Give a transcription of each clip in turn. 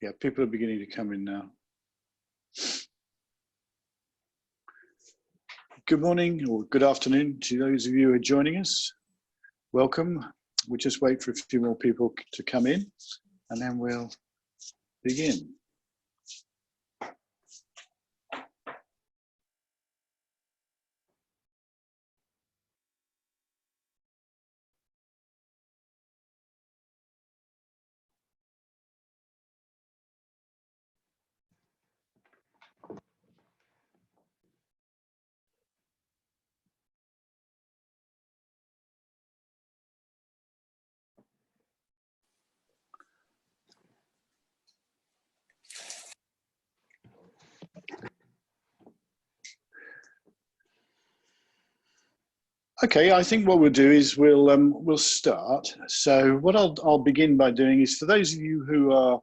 Yeah, people are beginning to come in now. Good morning or good afternoon to those of you who are joining us. Welcome. We'll just wait for a few more people to come in and then we'll begin. Okay, I think what we'll do is we'll start. So what I'll begin by doing is, for those of you who are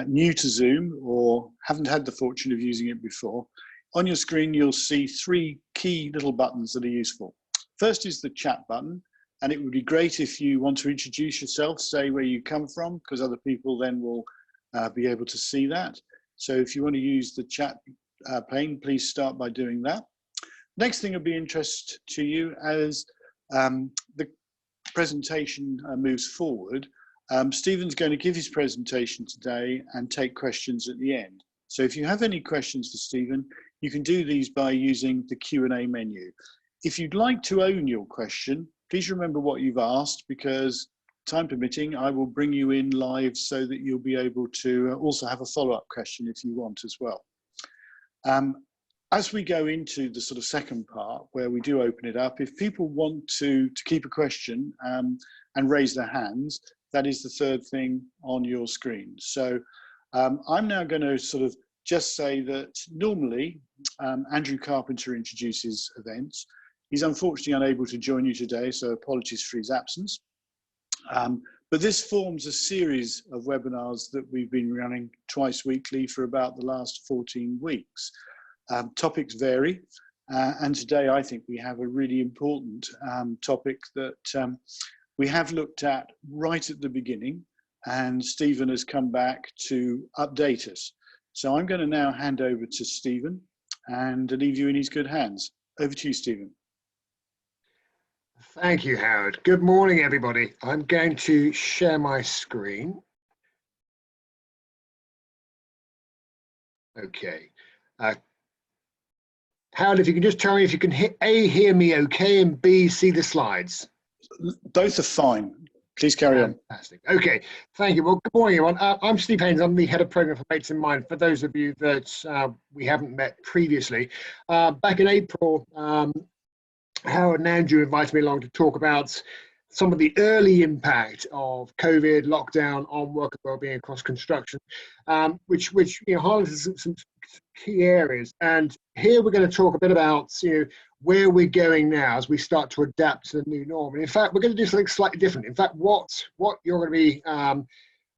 new to Zoom or haven't had the fortune of using it before, on your screen you'll see three key little buttons that are useful. First is the chat button, and it would be great if you want to introduce yourself, say where you come from, because other people then will be able to see that. So if you want to use the chat pane, please start by doing that. Next thing will be interest to you as the presentation moves forward. Stephen's going to give his presentation today and take questions at the end. So if you have any questions for Stephen, you can do these by using the Q&A menu. If you'd like to own your question, please remember what you've asked, because time permitting, I will bring you in live so that you'll be able to also have a follow-up question if you want as well. As we go into the sort of second part where we do open it up, if people want to keep a question and raise their hands, that is the third thing on your screen. So I'm now going to sort of just say that normally Andrew Carpenter introduces events. He's unfortunately unable to join you today, so apologies for his absence. But this forms a series of webinars that we've been running twice weekly for about the last 14 weeks. Topics vary, and today I think we have a really important topic that we have looked at right at the beginning, and Stephen has come back to update us. So I'm going to now hand over to Stephen and leave you in his good hands. Over to you, Stephen. Thank you, Howard. Good morning, everybody. I'm going to share my screen. Okay. Howard, if you can just tell me if you can A, hear me okay, and B, see the slides. Both are fine. Please carry on. Fantastic. Okay, thank you. Well, good morning, everyone. I'm Steve Haynes. I'm the head of program for Mates in Mind. For those of you that we haven't met previously, back in April, Howard and Andrew invited me along to talk about some of the early impact of COVID lockdown on worker wellbeing across construction, which highlights some key areas. And here we're going to talk a bit about where we're going now as we start to adapt to the new norm. And in fact, we're going to do something slightly different. In fact, what you're going to be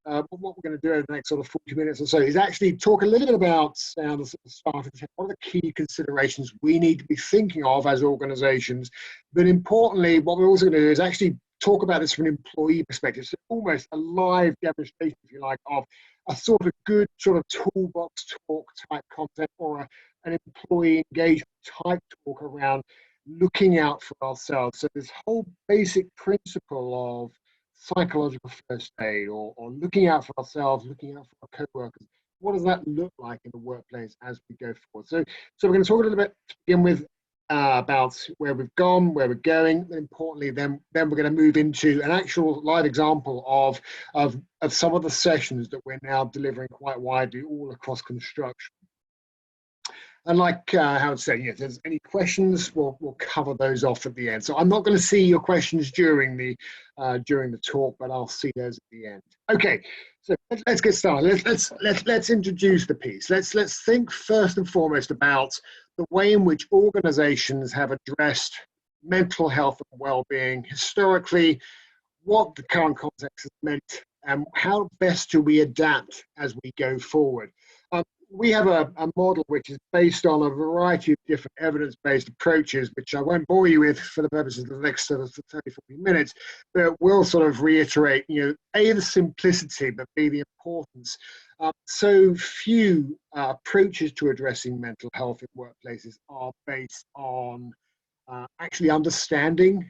what we're going to do over the next sort of 40 minutes or so is actually talk a little bit about the start of what are the key considerations we need to be thinking of as organizations. But importantly, what we're also going to do is actually talk about this from an employee perspective. So almost a live demonstration, if you like, of a sort of good sort of toolbox talk type content, or an employee engagement type talk around looking out for ourselves. So this whole basic principle of psychological first aid, or looking out for ourselves, looking out for our co-workers. What does that look like in the workplace as we go forward? So we're going to talk a little bit to begin with about where we've gone, where we're going, and importantly, then we're going to move into an actual live example of some of the sessions that we're now delivering quite widely all across construction. And like Howard said, if there's any questions, we'll cover those off at the end. So I'm not going to see your questions during the talk, but I'll see those at the end. Okay, so let's get started. Let's introduce the piece. Let's think first and foremost about the way in which organizations have addressed mental health and well-being historically, what the current context has meant, and how best do we adapt as we go forward. We have a model which is based on a variety of different evidence-based approaches, which I won't bore you with for the purposes of the next sort of 30, 40 minutes, but we'll sort of reiterate, A, the simplicity, but B, the importance So few approaches to addressing mental health in workplaces are based on actually understanding,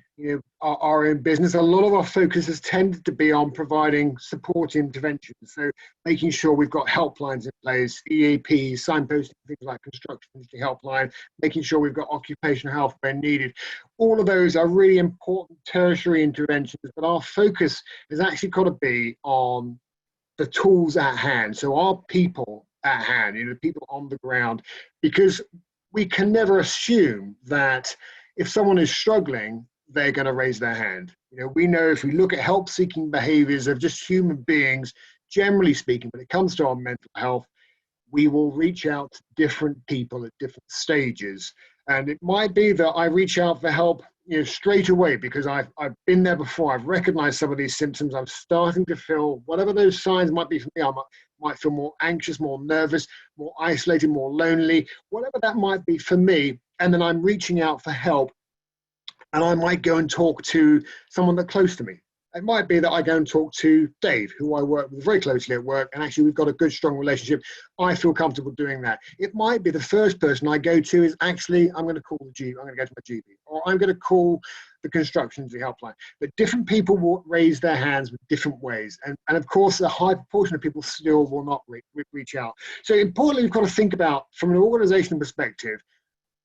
our own business. A lot of our focus has tended to be on providing support interventions. So making sure we've got helplines in place, EAPs, signposting, things like construction industry helpline, making sure we've got occupational health where needed. All of those are really important tertiary interventions, but our focus has actually got to be on the tools at hand. So our people at hand, people on the ground, because we can never assume that if someone is struggling, they're going to raise their hand. We know if we look at help-seeking behaviors of just human beings, generally speaking, when it comes to our mental health, we will reach out to different people at different stages. And it might be that I reach out for help straight away because I've been there before. I've recognized some of these symptoms. I'm starting to feel whatever those signs might be for me. I might feel more anxious, more nervous, more isolated, more lonely, whatever that might be for me. And then I'm reaching out for help. And I might go and talk to someone that's close to me. It might be that I go and talk to Dave, who I work with very closely at work, and actually we've got a good, strong relationship. I feel comfortable doing that. It might be the first person I go to is actually, I'm going to call the GP, I'm going to go to my GP, or I'm going to call the construction industry helpline. But different people will raise their hands with different ways. And of course, a high proportion of people still will not reach out. So importantly, we've got to think about, from an organizational perspective,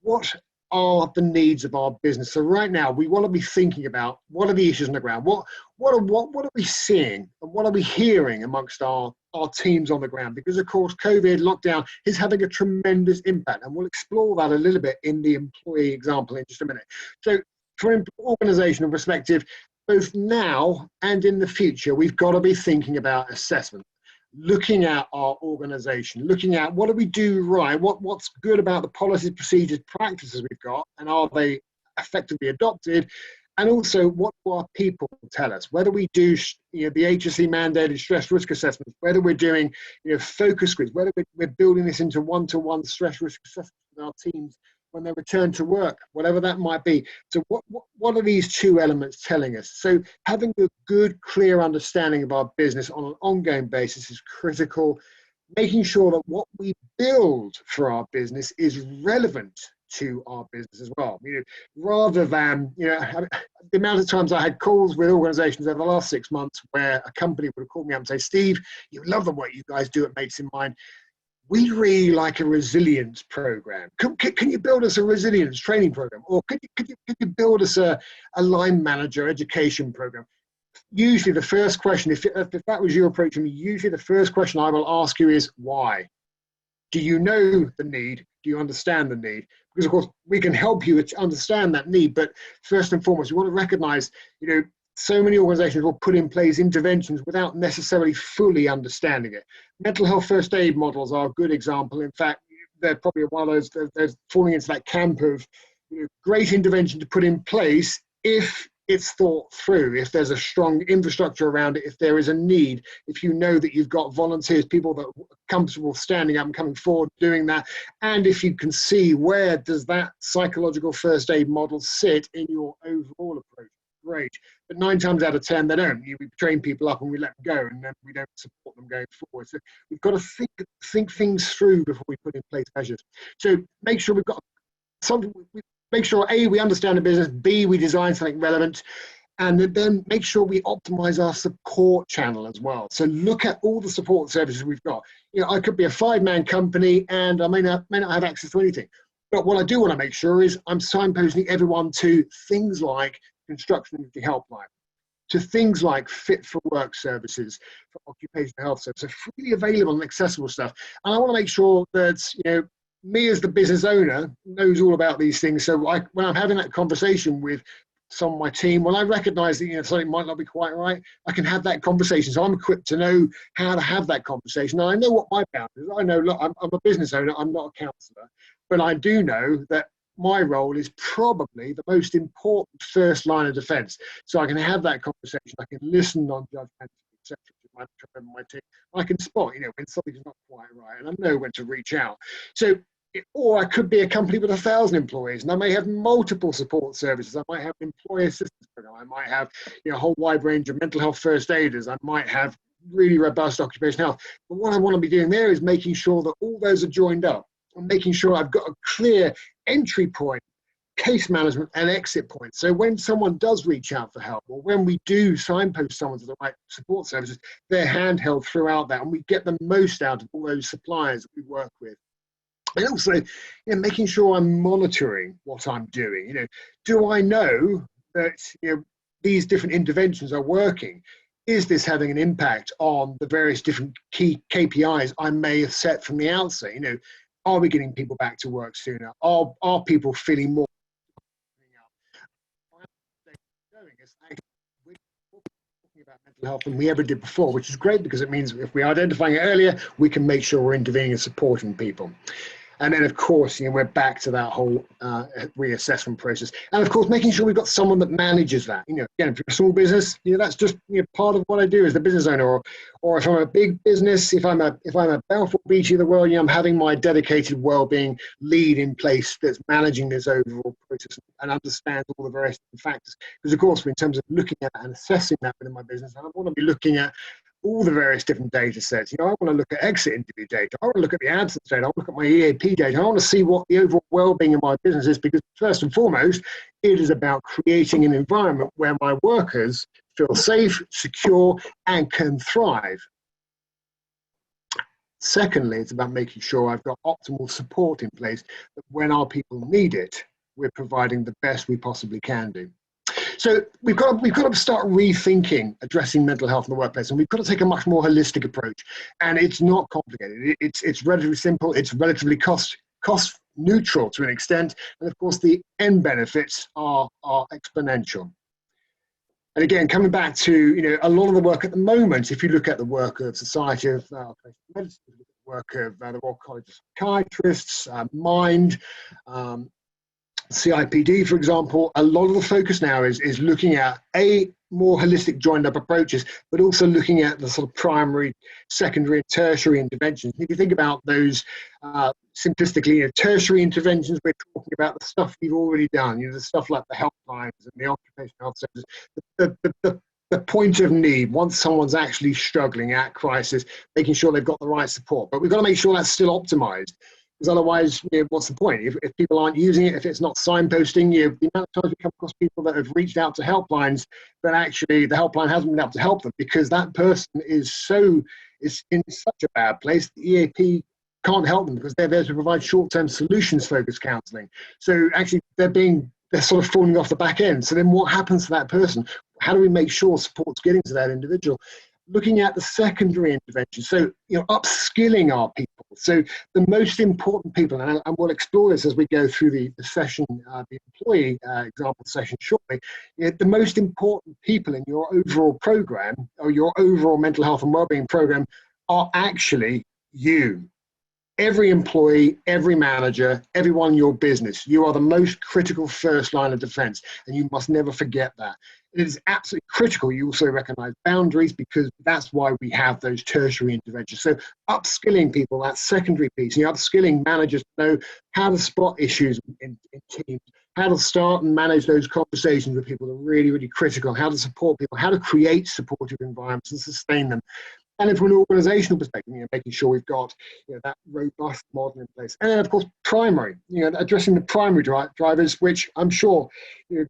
what are the needs of our business? So right now, we want to be thinking about what are the issues on the ground? What are we seeing and what are we hearing amongst our teams on the ground? Because of course, COVID lockdown is having a tremendous impact, and we'll explore that a little bit in the employee example in just a minute. So from an organizational perspective, both now and in the future, we've got to be thinking about assessment. Looking at our organization, looking at what do we do right, what's good about the policies, procedures, practices we've got, and are they effectively adopted, and also what do our people tell us, whether we do the HSE mandated stress risk assessments, whether we're doing focus groups, whether we're building this into one-to-one stress risk assessments with our teams when they return to work, whatever that might be. So what are these two elements telling us? So having a good, clear understanding of our business on an ongoing basis is critical. Making sure that what we build for our business is relevant to our business as well. Rather than, the amount of times I had calls with organizations over the last 6 months where a company would have called me up and say, Steve, you love the work you guys do at Mates in Mind. We really like a resilience program. Can you build us a resilience training program? Or could you build us a line manager education program? Usually the first question, if that was your approach to me, usually the first question I will ask you is why? Do you know the need? Do you understand the need? Because of course we can help you to understand that need, but first and foremost, we want to recognize, so many organizations will put in place interventions without necessarily fully understanding it. Mental health first aid models are a good example. In fact, they're probably one of those, they're falling into that camp of great intervention to put in place if it's thought through, if there's a strong infrastructure around it, if there is a need, if you know that you've got volunteers, people that are comfortable standing up and coming forward doing that, and if you can see where does that psychological first aid model sit in your overall approach. Great. But 9 times out of 10, they don't. We train people up and we let them go, and then we don't support them going forward. So we've got to think things through before we put in place measures. So make sure we've got something. Make sure A, we understand the business. B, we design something relevant, and then make sure we optimize our support channel as well. So look at all the support services we've got. I could be a 5-man company, and I may not have access to anything. But what I do want to make sure is I'm signposting everyone to things like construction industry helpline, to things like fit for work services, for occupational health services, so freely available and accessible stuff. And I want to make sure that me as the business owner knows all about these things. So when I'm having that conversation with some of my team, when I recognize that something might not be quite right, I can have that conversation. So I'm equipped to know how to have that conversation. And I know what my boundaries are. I know, look, I'm a business owner, I'm not a counsellor, but I do know that my role is probably the most important first line of defense. So I can have that conversation, I can listen non-judgmentally, etc. to my team. I can spot, when something's not quite right, and I know when to reach out. So, or I could be a company with 1,000 employees, and I may have multiple support services. I might have an employee assistance program. I might have a whole wide range of mental health first aiders. I might have really robust occupational health. But what I want to be doing there is making sure that all those are joined up and making sure I've got a clear entry point, case management and exit point. So when someone does reach out for help, or when we do signpost someone to the right support services, they're handheld throughout that, and we get the most out of all those suppliers that we work with. And also, making sure I'm monitoring what I'm doing. Do I know that these different interventions are working? Is this having an impact on the various different key KPIs I may have set from the outset? Are we getting people back to work sooner? Are people feeling more? We're talking about mental health than we ever did before, which is great because it means if we're identifying it earlier, we can make sure we're intervening and supporting people. And then, of course, we're back to that whole reassessment process. And of course, making sure we've got someone that manages that. Again, if you're a small business, that's just part of what I do as the business owner. Or if I'm a big business, if I'm a Balfour Beatty of the world, I'm having my dedicated wellbeing lead in place that's managing this overall process and understands all the various factors. Because of course, in terms of looking at and assessing that within my business, I want to be looking at all the various different data sets. I want to look at exit interview data. I want to look at the absence data. I want to look at my EAP data. I want to see what the overall well-being of my business is, because first and foremost, it is about creating an environment where my workers feel safe, secure, and can thrive. Secondly, it's about making sure I've got optimal support in place, that when our people need it, we're providing the best we possibly can do. So we've got to start rethinking addressing mental health in the workplace, and we've got to take a much more holistic approach. And it's not complicated. It's relatively simple. It's relatively cost neutral to an extent, and of course the end benefits are exponential. And again, coming back to a lot of the work at the moment, if you look at the work of Society of Medicine, the work of the Royal College of Psychiatrists, Mind. CIPD, for example, a lot of the focus now is looking at more holistic joined up approaches, but also looking at the sort of primary, secondary, and tertiary interventions. If you think about those simplistically, tertiary interventions, we're talking about the stuff you've already done, the stuff like the helplines and the occupational health centers, the point of need, once someone's actually struggling at crisis, making sure they've got the right support. But we've got to make sure that's still optimized. Because otherwise, what's the point? If people aren't using it, if it's not signposting, the amount of times we come across people that have reached out to helplines, but actually the helpline hasn't been able to help them because that person is in such a bad place. The EAP can't help them because they're there to provide short-term solutions-focused counselling. So actually, they're sort of falling off the back end. So then, what happens to that person? How do we make sure support's getting to that individual? Looking at the secondary intervention, so upskilling our people. So the most important people, and we'll explore this as we go through the session, the employee example session shortly. The most important people in your overall program, or your overall mental health and wellbeing program, are actually you. Every employee, every manager, everyone in your business, you are the most critical first line of defense, and you must never forget that. It is absolutely critical you also recognize boundaries, because that's why we have those tertiary interventions. So upskilling people, that secondary piece, upskilling managers to know how to spot issues in teams, how to start and manage those conversations with people are really, really critical, how to support people, how to create supportive environments and sustain them. And then from an organizational perspective, making sure we've got that robust model in place. And then, of course, primary, addressing the primary drivers, which I'm sure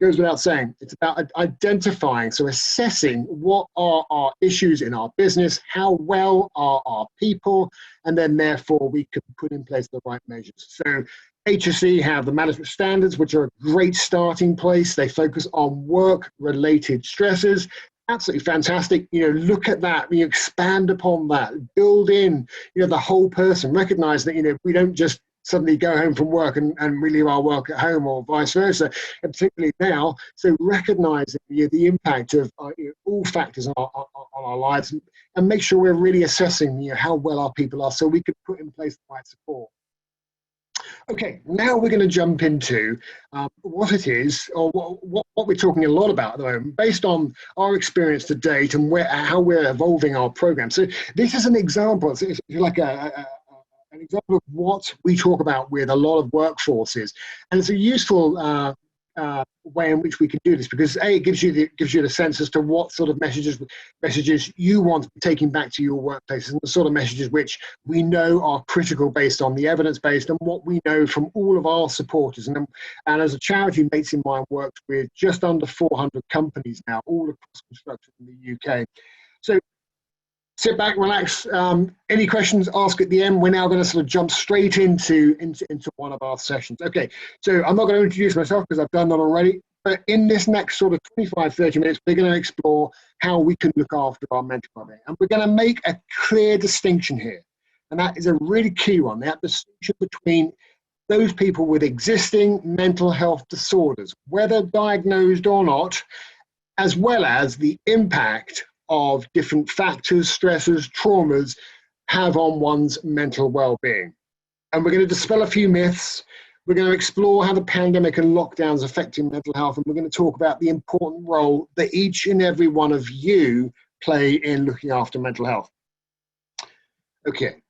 goes without saying. It's about identifying, so assessing what are our issues in our business, how well are our people, and then therefore we can put in place the right measures. So HSE have the management standards, which are a great starting place. They focus on work-related stresses. Absolutely fantastic. Look at that. We expand upon that. Build in, the whole person. Recognize that, we don't just suddenly go home from work and we leave our work at home, or vice versa. And particularly now, so recognizing the impact of all factors on our lives, and make sure we're really assessing how well our people are, so we can put in place the right support. Okay, now we're going to jump into what it is, or what we're talking a lot about at the moment, based on our experience to date and how we're evolving our program. So this is an example, it's like an example of what we talk about with a lot of workforces, and it's a useful way in which we can do this, because it gives you the sense as to what sort of messages you want to be taking back to your workplaces, and the sort of messages which we know are critical based on the evidence based and what we know from all of our supporters. And as a charity, Mates in Mind works with just under 400 companies now, all across construction in the UK. So sit back, relax. Any questions, ask at the end. We're now going to sort of jump straight into one of our sessions. Okay, so I'm not going to introduce myself because I've done that already. But in this next sort of 25, 30 minutes, we're going to explore how we can look after our mental well-being. And we're going to make a clear distinction here. And that is a really key one, that distinction between those people with existing mental health disorders, whether diagnosed or not, as well as the impact of different factors, stresses, traumas have on one's mental well-being. And we're going to dispel a few myths. We're going to explore how the pandemic and lockdowns affecting mental health, and we're going to talk about the important role that each and every one of you play in looking after mental health. Okay,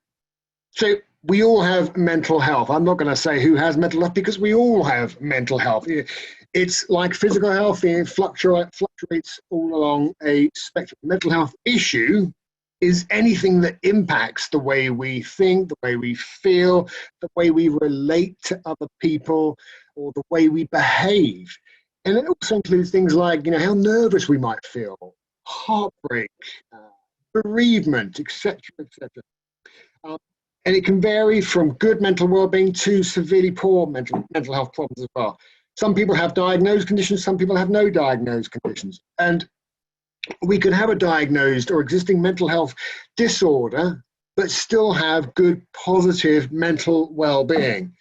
so we all have mental health. I'm not going to say who has mental health because we all have mental health. It's like physical health, it fluctuates all along a spectrum. Mental health issue is anything that impacts the way we think, the way we feel, the way we relate to other people, or the way we behave. And it also includes things like, how nervous we might feel, heartbreak, bereavement, etc., etc. And it can vary from good mental well-being to severely poor mental health problems as well. Some people have diagnosed conditions, some people have no diagnosed conditions. And we could have a diagnosed or existing mental health disorder, but still have good, positive mental well-being.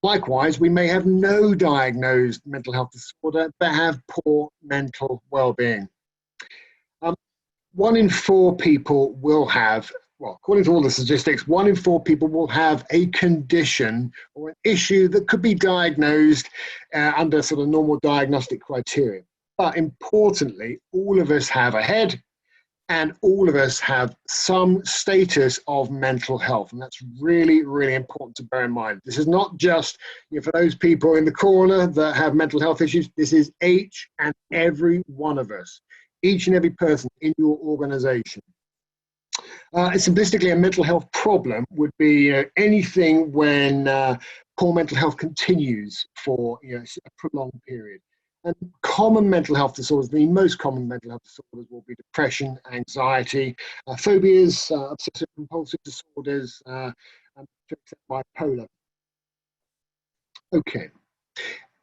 Likewise, we may have no diagnosed mental health disorder, but have poor mental well-being. 1 in 4 people will have, well, according to all the statistics, 1 in 4 people will have a condition or an issue that could be diagnosed under sort of normal diagnostic criteria. But importantly, all of us have a head and all of us have some status of mental health. And that's really, really important to bear in mind. This is not just for those people in the corner that have mental health issues. This is each and every one of us, each and every person in your organization. Simplistically, a mental health problem would be anything when poor mental health continues for a prolonged period. And common mental health disorders, the most common mental health disorders will be depression, anxiety, phobias, obsessive compulsive disorders, and bipolar. Okay.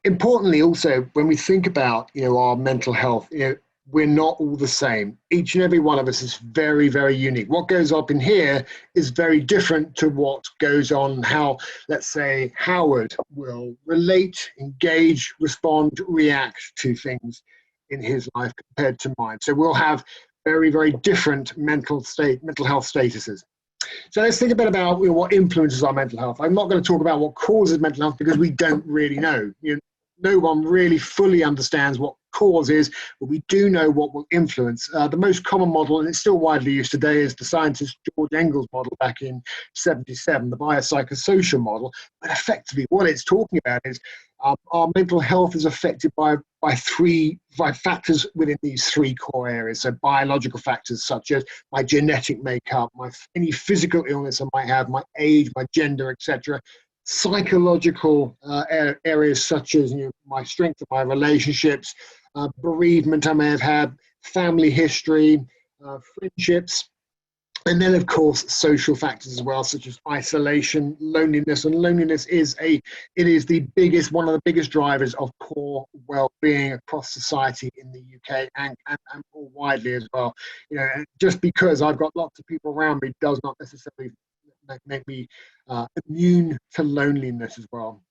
Importantly, also, when we think about our mental health, we're not all the same. Each and every one of us is very, very unique. What goes up in here is very different to what goes on, how, let's say, Howard will relate, engage, respond, react to things in his life compared to mine. So we'll have very, very different mental health statuses. So let's think a bit about what influences our mental health. I'm not going to talk about what causes mental health because we don't really know. No one really fully understands what cause is, but we do know what will influence. The most common model, and it's still widely used today, is the scientist George Engel's model back in '77, the biopsychosocial model. But effectively, what it's talking about is our mental health is affected by factors within these 3 core areas. So biological factors such as my genetic makeup, any physical illness I might have, my age, my gender, etc. Psychological areas such as my strength of my relationships, bereavement I may have had, family history, friendships, and then of course social factors as well, such as isolation, loneliness. And loneliness is one of the biggest drivers of poor well-being across society in the UK and more widely as well. Just because I've got lots of people around me does not necessarily make me immune to loneliness as well.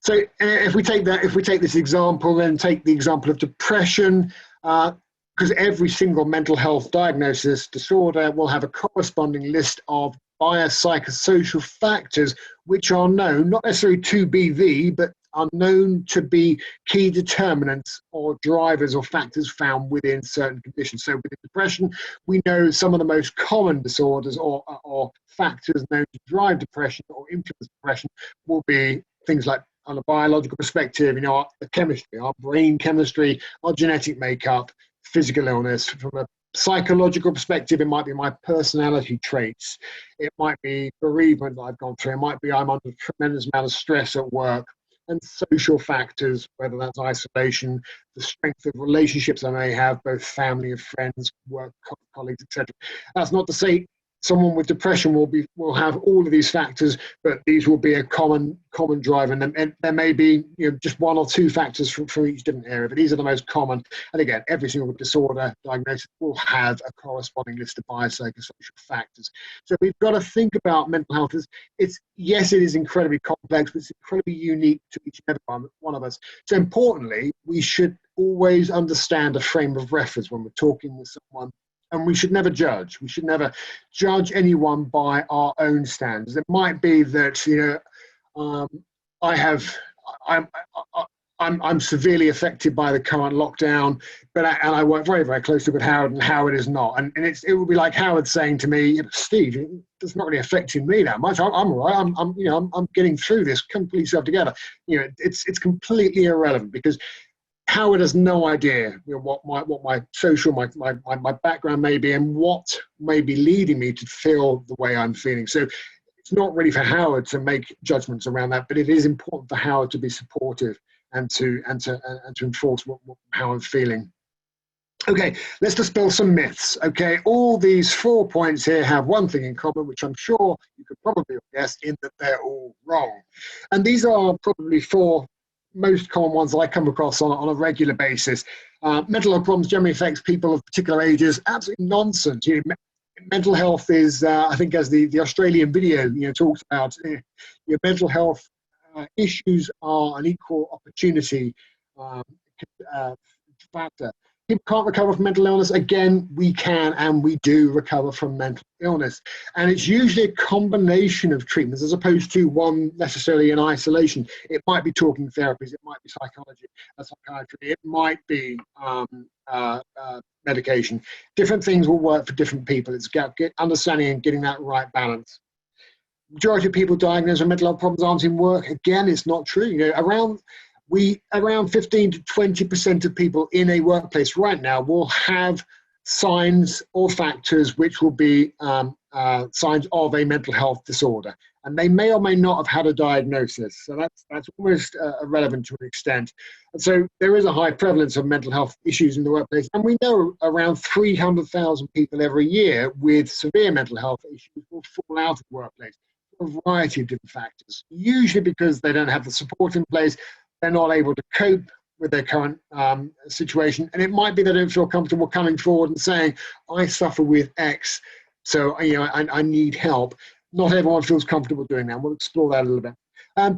So if we take this example, then take the example of depression, because every single mental health diagnosis disorder will have a corresponding list of biopsychosocial factors which are known, not necessarily to be but are known to be key determinants or drivers or factors found within certain conditions. So with depression, we know some of the most common disorders or factors known to drive depression or influence depression will be things like on a biological perspective, you know, the chemistry, our brain chemistry, our genetic makeup, physical illness. From a psychological perspective, it might be my personality traits. It might be bereavement that I've gone through. It might be I'm under a tremendous amount of stress at work, and social factors, whether that's isolation, the strength of relationships I may have, both family and friends, work colleagues, etc. That's not to say someone with depression will have all of these factors, but these will be a common driver, and there may be, you know, just one or two factors from each different area, but these are the most common. And again, every single disorder diagnosis will have a corresponding list of biopsychosocial factors. So we've got to think about mental health as yes, it is incredibly complex, but it's incredibly unique to each and every one of us. So importantly, we should always understand a frame of reference when we're talking with someone. And we should never judge. We should never judge anyone by our own standards. It might be that, you know, I'm severely affected by the current lockdown, and I work very, very closely with Howard, and Howard is not. And it would be like Howard saying to me, Steve, it's not really affecting me that much. I'm all right. I'm getting through this completely self together. You know, it's completely irrelevant, because Howard has no idea, you know, what my social, my background may be, and what may be leading me to feel the way I'm feeling. So it's not really for Howard to make judgments around that, but it is important for Howard to be supportive and to enforce how I'm feeling. Okay, let's dispel some myths. Okay, all these 4 points here have one thing in common, which I'm sure you could probably guess, in that they're all wrong. And these are probably 4 most common ones that I come across on a regular basis. Mental health problems generally affects people of particular ages. Absolutely nonsense. You know, mental health is, I think, as the Australian video, you know, talks about, your mental health issues are an equal opportunity factor. People can't recover from mental illness. Again, we can and we do recover from mental illness. And it's usually a combination of treatments as opposed to one necessarily in isolation. It might be talking therapies, it might be psychiatry, it might be medication. Different things will work for different people. It's understanding and getting that right balance. Majority of people diagnosed with mental health problems aren't in work. Again, it's not true. You know, around 15 to 20% of people in a workplace right now will have signs or factors which will be signs of a mental health disorder, and they may or may not have had a diagnosis. So that's almost irrelevant to an extent. And so there is a high prevalence of mental health issues in the workplace, and we know around 300,000 people every year with severe mental health issues will fall out of the workplace for a variety of different factors, usually because they don't have the support in place. They're not able to cope with their current situation. And it might be they don't feel comfortable coming forward and saying, I suffer with X, so you know, I need help. Not everyone feels comfortable doing that. We'll explore that a little bit.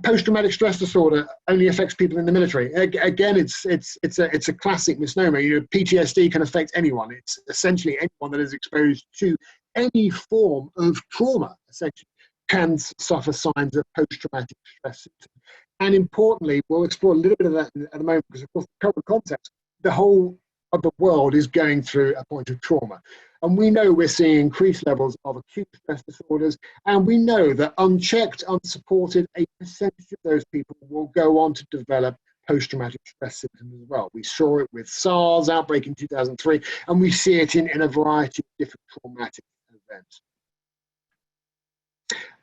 Post-traumatic stress disorder only affects people in the military. Again, it's a classic misnomer. You know, PTSD can affect anyone. It's essentially anyone that is exposed to any form of trauma, essentially, can suffer signs of post-traumatic stress symptoms. And importantly, we'll explore a little bit of that at the moment, because of course, the current context, the whole of the world is going through a point of trauma. And we know we're seeing increased levels of acute stress disorders, and we know that unchecked, unsupported, a percentage of those people will go on to develop post-traumatic stress symptoms as well. We saw it with SARS outbreak in 2003, and we see it in a variety of different traumatic events.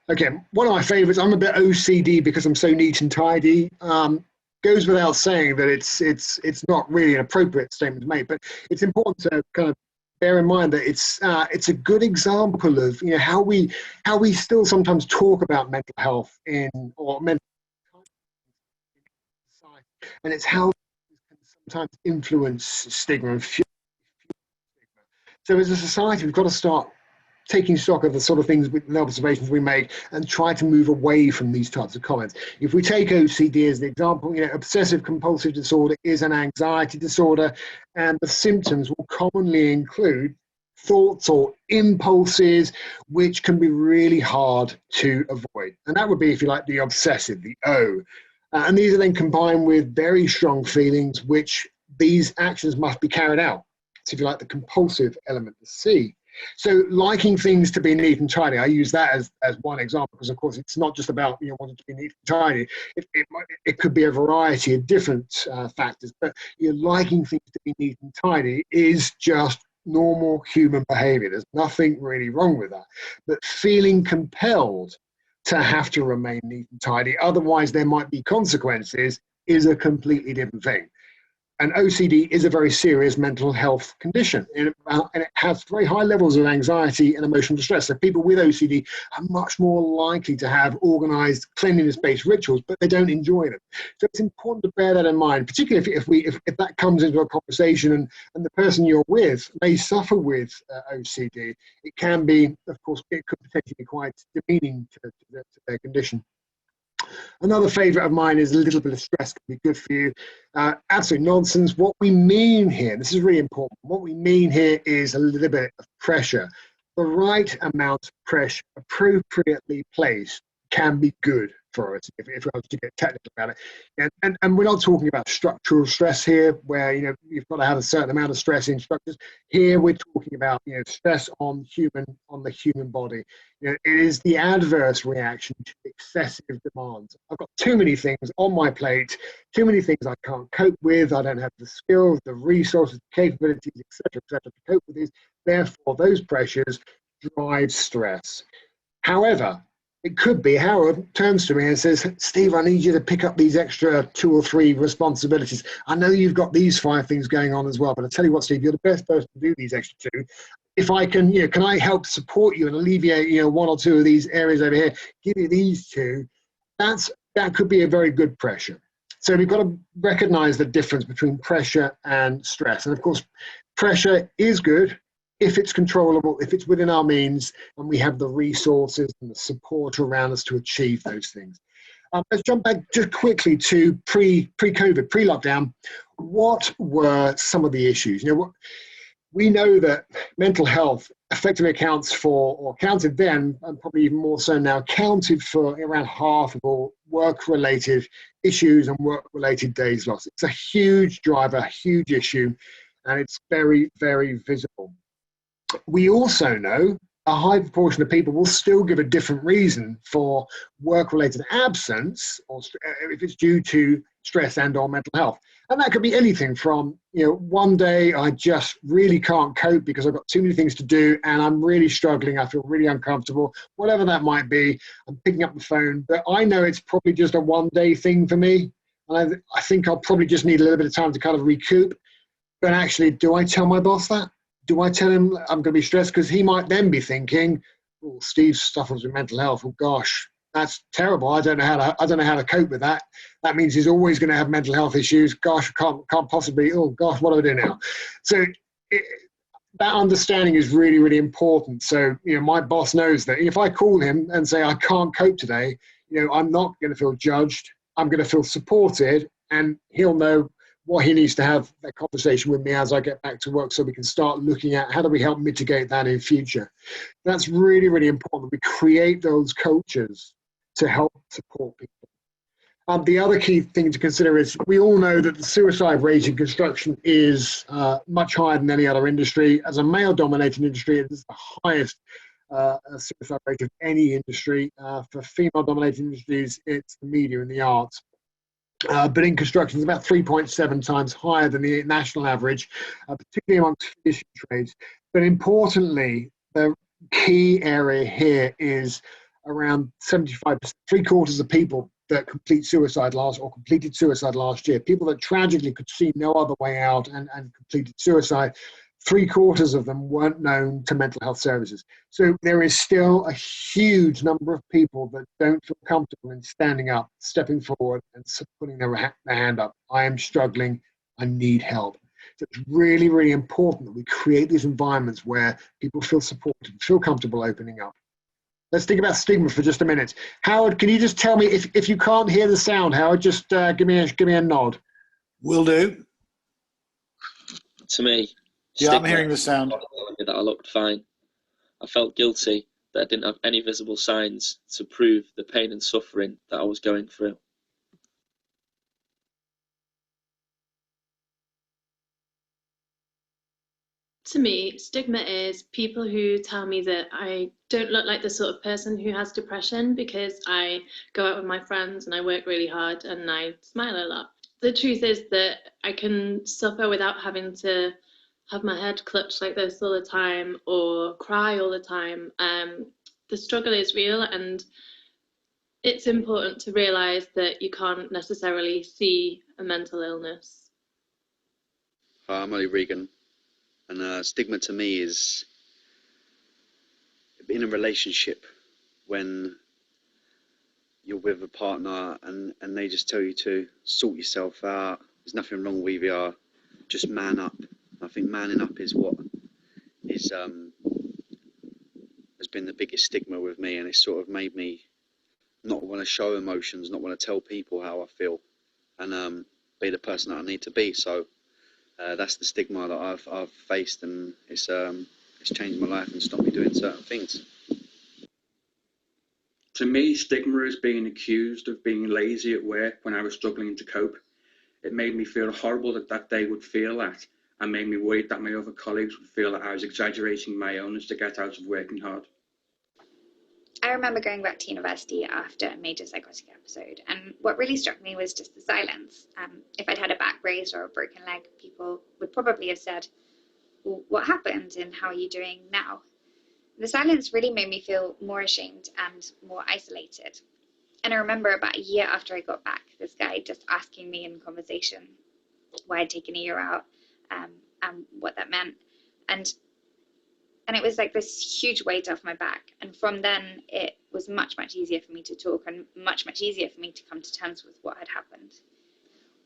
Okay, one of my favorites, I'm a bit OCD because I'm so neat and tidy. Goes without saying that it's not really an appropriate statement to make, but it's important to kind of bear in mind that it's a good example of, you know, how we still sometimes talk about mental health or mental health in society, and it's how it can sometimes influence stigma and fuel stigma. So as a society, we've got to start taking stock of the sort of things, the observations we make, and try to move away from these types of comments. If we take OCD as an example, you know, obsessive compulsive disorder is an anxiety disorder, and the symptoms will commonly include thoughts or impulses which can be really hard to avoid. And that would be, if you like, the obsessive, the O. And these are then combined with very strong feelings, which these actions must be carried out. So if you like, the compulsive element, the C. So liking things to be neat and tidy, I use that as one example, because of course it's not just about wanting to be neat and tidy. It could be a variety of different factors, but liking things to be neat and tidy is just normal human behavior. There's nothing really wrong with that. But feeling compelled to have to remain neat and tidy, otherwise there might be consequences, is a completely different thing. And OCD is a very serious mental health condition, and it has very high levels of anxiety and emotional distress. So people with OCD are much more likely to have organized cleanliness-based rituals, but they don't enjoy them. So it's important to bear that in mind, particularly if that comes into a conversation and the person you're with may suffer with OCD. It can be, of course, it could potentially be quite demeaning to their condition. Another favorite of mine is a little bit of stress can be good for you. Absolute nonsense. What we mean here, this is really important, what we mean here is a little bit of pressure. The right amount of pressure, appropriately placed, can be good for us, if I was to get technical about it. And we're not talking about structural stress here, where you've got to have a certain amount of stress in structures. Here we're talking about stress on the human body. It is the adverse reaction to excessive demands. I've got too many things on my plate, too many things I can't cope with. I don't have the skills, the resources, the capabilities, etc., to cope with these. Therefore, those pressures drive stress. However, it could be Howard turns to me and says, Steve, I need you to pick up these extra 2 or 3 responsibilities. I know you've got these 5 things going on as well, but I tell you what, Steve, you're the best person to do these extra 2. If I can, can I help support you and alleviate, 1 or 2 of these areas over here, give you these 2, that could be a very good pressure. So we've got to recognize the difference between pressure and stress. And of course, pressure is good if it's controllable, if it's within our means, and we have the resources and the support around us to achieve those things. Let's jump back just quickly to pre-COVID, pre-lockdown. What were some of the issues? We know that mental health effectively accounts for, or counted then, and probably even more so now, counted for around half of all work-related issues and work-related days lost. It's a huge driver, a huge issue, and it's very, very visible. We also know a high proportion of people will still give a different reason for work-related absence, or if it's due to stress and or mental health. And that could be anything from, one day I just really can't cope because I've got too many things to do and I'm really struggling, I feel really uncomfortable, whatever that might be, I'm picking up the phone. But I know it's probably just a one-day thing for me. And I think I'll probably just need a little bit of time to kind of recoup. But actually, do I tell my boss that? Do I tell him I'm going to be stressed? Because he might then be thinking, "Oh, Steve suffers with mental health. Oh gosh, that's terrible. I don't know how to cope with that. That means he's always going to have mental health issues. Gosh, can't possibly. Oh gosh, what do I do now?" So that understanding is really, really important. So my boss knows that if I call him and say I can't cope today, I'm not going to feel judged. I'm going to feel supported, and he'll know what he needs to have that conversation with me as I get back to work, so we can start looking at how do we help mitigate that in future. That's really, really important. We create those cultures to help support people. The other key thing to consider is we all know that the suicide rate in construction is much higher than any other industry. As a male-dominated industry, it is the highest suicide rate of any industry. For female-dominated industries, it's the media and the arts. But in construction, it's about 3.7 times higher than the national average, particularly amongst finishing trades. But importantly, the key area here is around 75%, 3/4 of people that completed suicide last year, people that tragically could see no other way out and completed suicide. 3/4 of them weren't known to mental health services. So there is still a huge number of people that don't feel comfortable in standing up, stepping forward, and putting their hand up. I am struggling. I need help. So it's really, really important that we create these environments where people feel supported, feel comfortable opening up. Let's think about stigma for just a minute. Howard, can you just tell me, if you can't hear the sound, Howard, just give me a nod. Will do. To me, yeah, I'm hearing the sound. That I looked fine. I felt guilty that I didn't have any visible signs to prove the pain and suffering that I was going through. To me, stigma is people who tell me that I don't look like the sort of person who has depression because I go out with my friends and I work really hard and I smile a lot. The truth is that I can suffer without having to have my head clutched like this all the time or cry all the time. The struggle is real, and it's important to realise that you can't necessarily see a mental illness. Hi, I'm Ollie Regan, and stigma to me is in a relationship when you're with a partner and they just tell you to sort yourself out. There's nothing wrong with you. Just man up. I think manning up is what is has been the biggest stigma with me, and it's sort of made me not want to show emotions, not want to tell people how I feel, and be the person that I need to be. So that's the stigma that I've faced, and it's changed my life and stopped me doing certain things. To me, stigma is being accused of being lazy at work when I was struggling to cope. It made me feel horrible that they would feel that, and made me worried that my other colleagues would feel that I was exaggerating my illness to get out of working hard. I remember going back to university after a major psychotic episode, and what really struck me was just the silence. If I'd had a back brace or a broken leg, people would probably have said, well, what happened and how are you doing now? The silence really made me feel more ashamed and more isolated. And I remember about a year after I got back, this guy just asking me in conversation why I'd taken a year out, and what that meant. And it was like this huge weight off my back. And from then, it was much, much easier for me to talk, and much, much easier for me to come to terms with what had happened.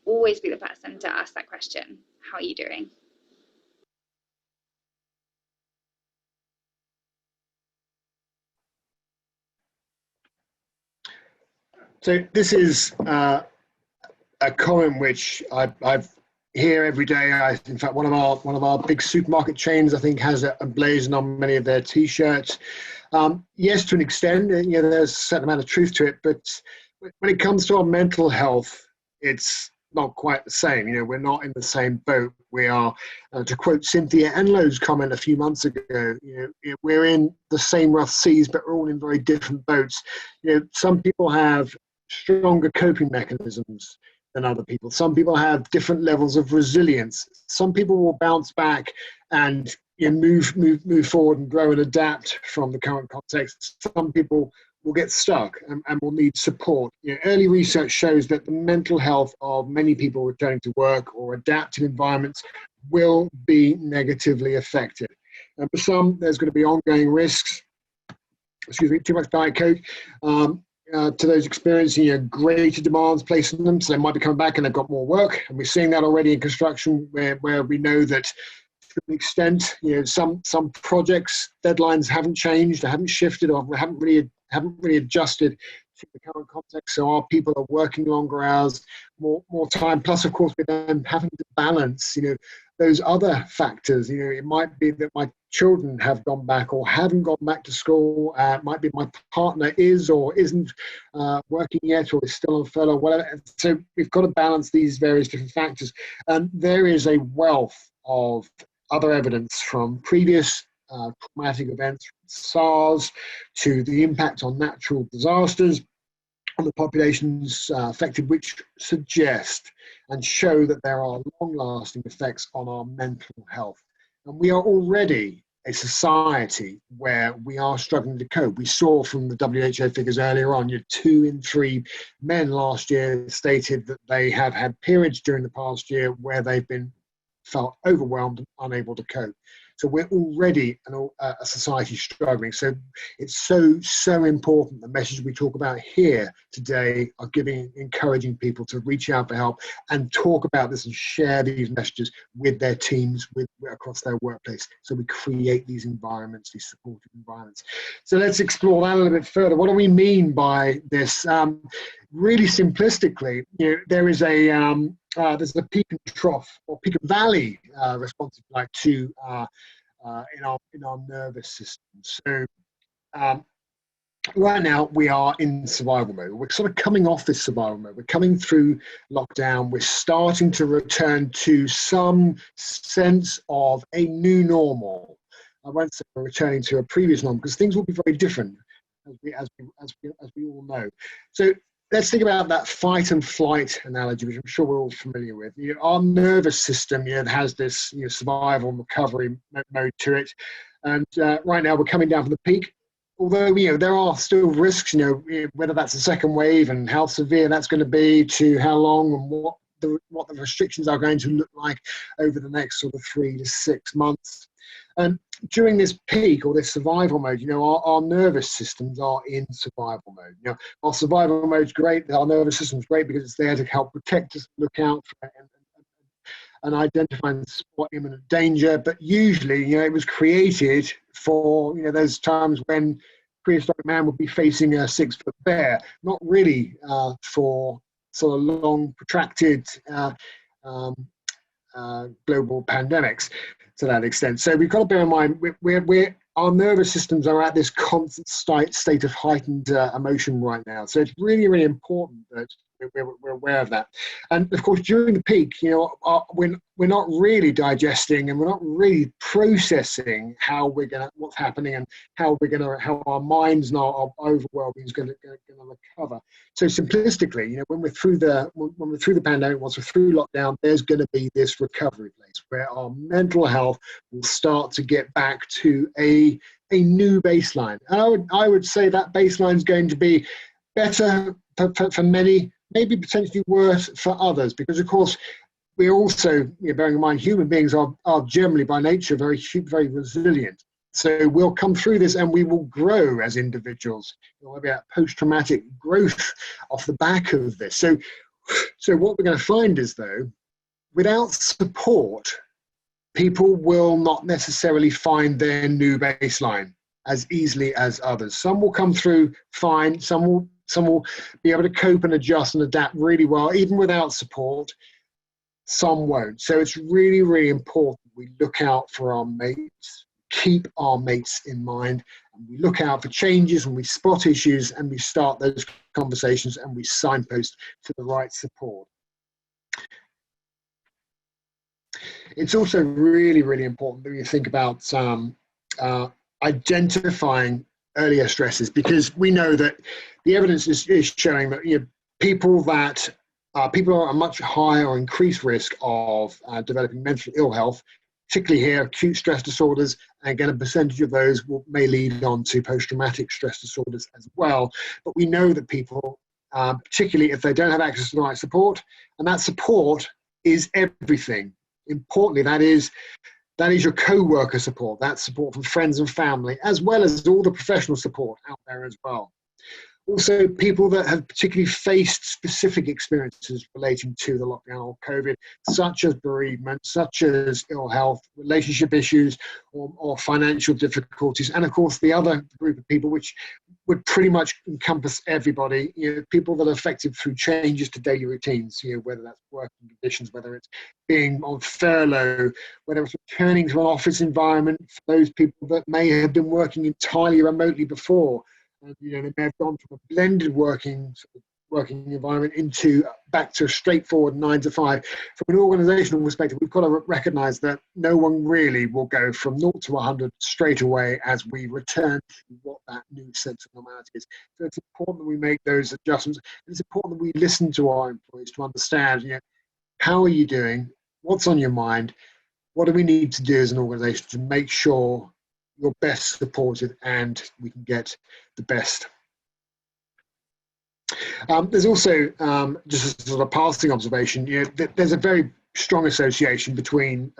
Always be the person to ask that question, how are you doing? So this is a comment which I've hear every day. In fact, one of our big supermarket chains, I think, has a blazon on many of their T-shirts. Yes, to an extent, there's a certain amount of truth to it, but when it comes to our mental health, it's not quite the same. We're not in the same boat. We are, to quote Cynthia Enlow's comment a few months ago, we're in the same rough seas, but we're all in very different boats. Some people have stronger coping mechanisms than other people. Some people have different levels of resilience. Some people will bounce back and move forward and grow and adapt from the current context. Some people will get stuck and will need support. Early research shows that the mental health of many people returning to work or adaptive environments will be negatively affected. And for some, there's going to be ongoing risks. Too much Diet Coke. To those experiencing greater demands placed on them, so they might be coming back and they've got more work, and we're seeing that already in construction, where we know that to an extent, some projects deadlines haven't changed, or haven't shifted, or haven't really adjusted to the current context. So our people are working longer hours, more time. Plus, of course, we're then having to balance, those other factors. It might be that my children have gone back or haven't gone back to school. It might be my partner is or isn't working yet, or is still on furlough, whatever. So we've got to balance these various different factors. And there is a wealth of other evidence from previous traumatic events, from SARS to the impact on natural disasters on the populations affected, which suggest and show that there are long-lasting effects on our mental health. And we are already a society where we are struggling to cope. We saw from the WHO figures earlier on, 2 in 3 men last year stated that they have had periods during the past year where they've felt overwhelmed and unable to cope. So we're already a society struggling. So it's so important. The message we talk about here today are encouraging people to reach out for help and talk about this and share these messages with their teams, across their workplace. So we create these environments, these supportive environments. So let's explore that a little bit further. What do we mean by this? Really simplistically, there's a peak and trough, or peak and valley response, if you like, to in our nervous system. So right now we are in survival mode. We're sort of coming off this survival mode. We're coming through lockdown. We're starting to return to some sense of a new normal. I won't say we're returning to a previous normal because things will be very different, as we all know. So let's think about that fight and flight analogy, which I'm sure we're all familiar with. Our nervous system has this survival and recovery mode to it. And right now we're coming down from the peak. Although there are still risks, whether that's a second wave and how severe that's going to be, to how long, and what the restrictions are going to look like over the next sort of 3 to 6 months. And during this peak or this survival mode, our nervous systems are in survival mode. Our survival mode is great. Our nervous system is great because it's there to help protect us, look out for, and identify and spot imminent danger. But usually, it was created for, those times when prehistoric man would be facing a 6-foot bear, not really for sort of long, protracted global pandemics to that extent. So we've got to bear in mind our nervous systems are at this constant state of heightened emotion right now. So it's really, really important that we're aware of that. And of course, during the peak, we're not really digesting and we're not really processing what's happening and how our minds and our overall well-being is going to recover. So simplistically, when we're through the pandemic, once we're through lockdown, there's going to be this recovery place where our mental health will start to get back to a new baseline. And I would say that baseline is going to be better for many, maybe potentially worse for others, because of course we're also, bearing in mind, human beings are generally by nature very resilient. So we'll come through this and we will grow as individuals. There'll be a post-traumatic growth off the back of this. So what we're going to find is, though, without support, people will not necessarily find their new baseline as easily as others. Some will come through fine, some will be able to cope and adjust and adapt really well, even without support. Some won't. So it's really, really important we look out for our mates, keep our mates in mind, and we look out for changes and we spot issues and we start those conversations and we signpost to the right support. It's also really, really important that we think about identifying earlier stresses, because we know that the evidence is showing that people are at much higher or increased risk of developing mental ill health, particularly here acute stress disorders, and again a percentage of those may lead on to post-traumatic stress disorders as well. But we know that people, particularly if they don't have access to the right support, and that support is everything. Importantly, that is your co-worker support, that's support from friends and family, as well as all the professional support out there as well. Also, people that have particularly faced specific experiences relating to the lockdown or COVID, such as bereavement, such as ill health, relationship issues, or financial difficulties. And of course, the other group of people, which would pretty much encompass everybody, people that are affected through changes to daily routines, whether that's working conditions, whether it's being on furlough, whether it's returning to an office environment for those people that may have been working entirely remotely before. They may have gone from a blended working environment back to a straightforward 9 to 5. From an organizational perspective, we've got to recognize that no one really will go from 0 to 100 straight away as we return to what that new sense of normality is. So it's important that we make those adjustments. It's important that we listen to our employees to understand, how are you doing? What's on your mind? What do we need to do as an organization to make sure you're best supported and we can get the best. There's also, just a sort of passing observation, there's a very strong association between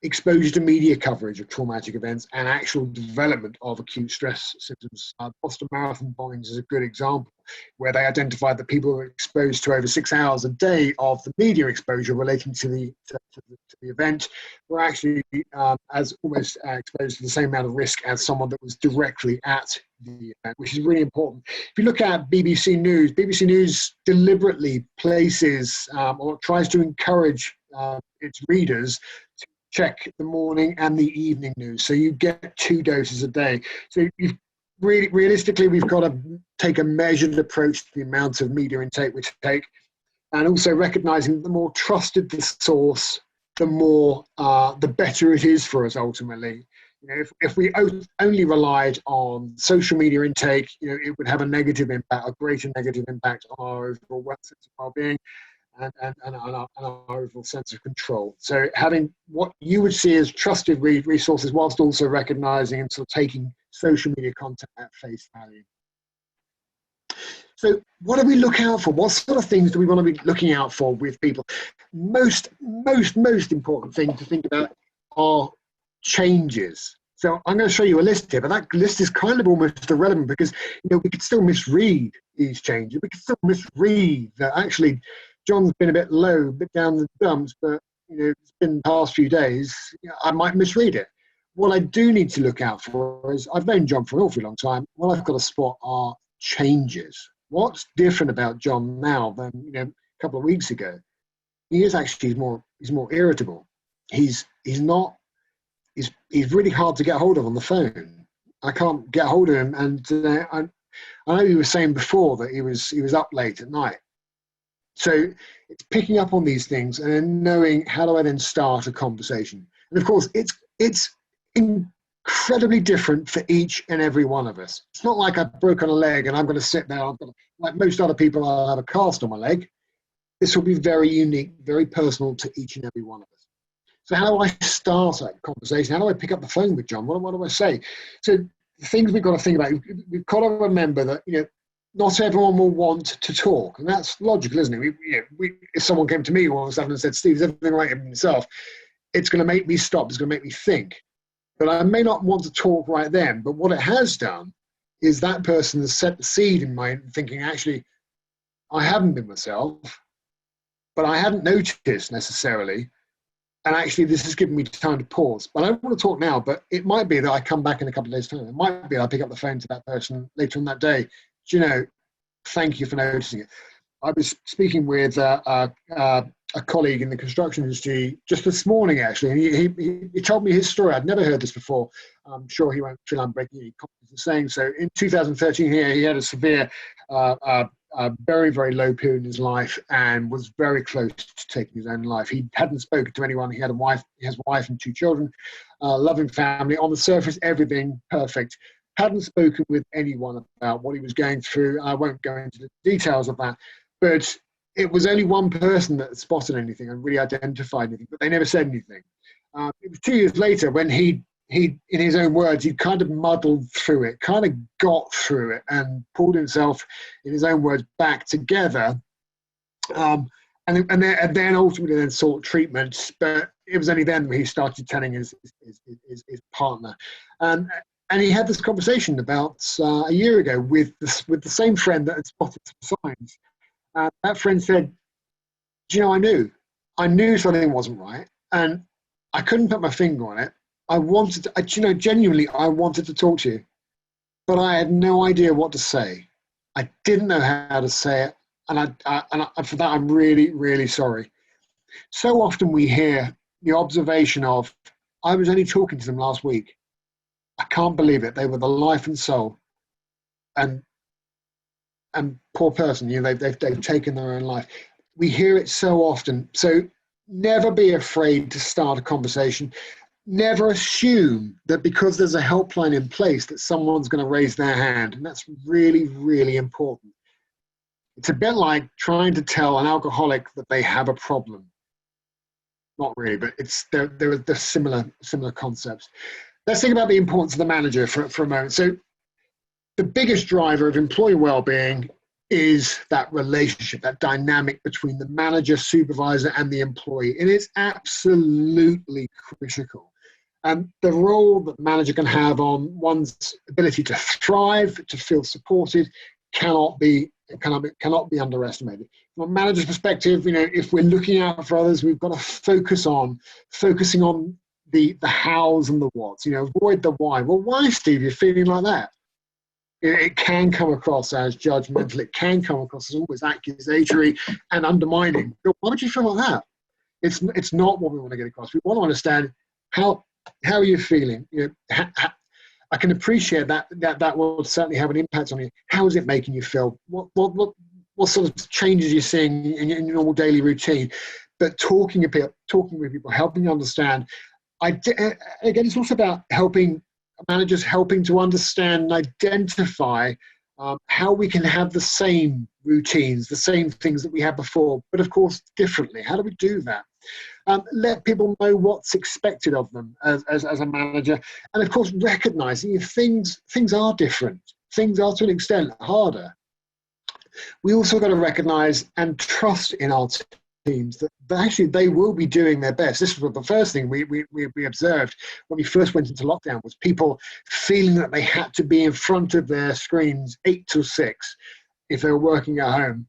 exposure to media coverage of traumatic events and actual development of acute stress symptoms. Boston Marathon bombings is a good example, where they identified that people were exposed to over 6 hours a day of the media exposure relating to the event were actually as almost exposed to the same amount of risk as someone that was directly at the event, which is really important. If you look at BBC News deliberately places or tries to encourage its readers to check the morning and the evening news, so you get 2 doses a day. So realistically, we've got to take a measured approach to the amount of media intake we take, and also recognizing the more trusted the source, the better it is for us ultimately. You know, if we only relied on social media intake, you know, it would have a negative impact, a greater negative impact on our overall sense of well-being and our overall sense of control. So having what you would see as trusted resources, whilst also recognizing and sort of taking social media content at face value. So what do we look out for? What sort of things do we want to be looking out for with people? Most important thing to think about are changes. So I'm going to show you a list here, but that list is kind of almost irrelevant because, you know, we could still misread these changes. We could still misread that actually John's been a bit low, a bit down the dumps, but, you know, it's been the past few days, you know, I might misread it. What I do need to look out for is, I've known John for an awfully long time. What I've got to spot are changes. What's different about John now than, you know, a couple of weeks ago? He is actually he's more irritable. He's really hard to get hold of on the phone. I can't get hold of him, and I know he was saying before that he was up late at night. So it's picking up on these things and then knowing, how do I then start a conversation? And of course, it's incredibly different for each and every one of us. It's not like I've broken a leg and I'm going to sit there. Like most other people, I'll have a cast on my leg. This will be very unique, very personal to each and every one of us. So how do I start that conversation? How do I pick up the phone with John? What do I say? So the things we've got to think about, we've got to remember that, you know, not everyone will want to talk, and that's logical, isn't it? If someone came to me all of a sudden and said, "Steve, is everything right with himself?" It's going to make me stop. It's going to make me think. But I may not want to talk right then. But what it has done is that person has set the seed in my thinking. Actually, I haven't been myself, but I hadn't noticed necessarily. And actually, this has given me time to pause. But I don't want to talk now. But it might be that I come back in a couple of days' time. It might be I pick up the phone to that person later on that day. Do you know, thank you for noticing it. I was speaking with a colleague in the construction industry just this morning, actually, and he told me his story. I'd never heard this before. I'm sure he won't feel I'm breaking any confidence in saying so. In 2013, he had a severe, very, very low period in his life and was very close to taking his own life. He hadn't spoken to anyone. He had a wife. He has a wife and 2 children, loving family. On the surface, everything perfect. Hadn't spoken with anyone about what he was going through. I won't go into the details of that, but it was only one person that spotted anything and really identified anything, but they never said anything. It was 2 years later when he, in his own words, he kind of muddled through it, kind of got through it and pulled himself, in his own words, back together. And then ultimately then sought treatment, but it was only then when he started telling his partner. And he had this conversation about a year ago with the same friend that had spotted some signs. That friend said, "Do you know, I knew something wasn't right, and I couldn't put my finger on it. I wanted to, genuinely, I wanted to talk to you, but I had no idea what to say. I didn't know how to say it, and for that, I'm really, really sorry." So often we hear the observation of, "I was only talking to them last week. I can't believe it. They were the life and soul, and poor person, they've taken their own life." We hear it so often. So never be afraid to start a conversation. Never assume that because there's a helpline in place that someone's going to raise their hand, and that's really, really important. It's a bit like trying to tell an alcoholic that they have a problem. Not really, but they're similar concepts. Let's think about the importance of the manager for a moment. So the biggest driver of employee well-being is that relationship, that dynamic between the manager, supervisor, and the employee. It is absolutely critical. And the role that the manager can have on one's ability to thrive, to feel supported, cannot be underestimated. From a manager's perspective, if we're looking out for others, we've got to focusing on the hows and the whats. Avoid the why. Well, why, Steve, you're feeling like that? It can come across as judgmental. It can come across as always accusatory and undermining. But why would you feel like that? It's not what we want to get across. We want to understand how are you feeling. I I can appreciate that will certainly have an impact on you. How is it making you feel? What sort of changes you're seeing in your normal daily routine? But talking with people, helping you understand. Again, it's also about helping managers, helping to understand and identify how we can have the same routines, the same things that we had before, but of course differently. How do we do that? Let people know what's expected of them as a manager, and of course recognizing if things are different, things are to an extent harder. We also got to recognize and trust in our teams that actually they will be doing their best. This was the first thing we observed when we first went into lockdown, was people feeling that they had to be in front of their screens 8 till 6 if they were working at home.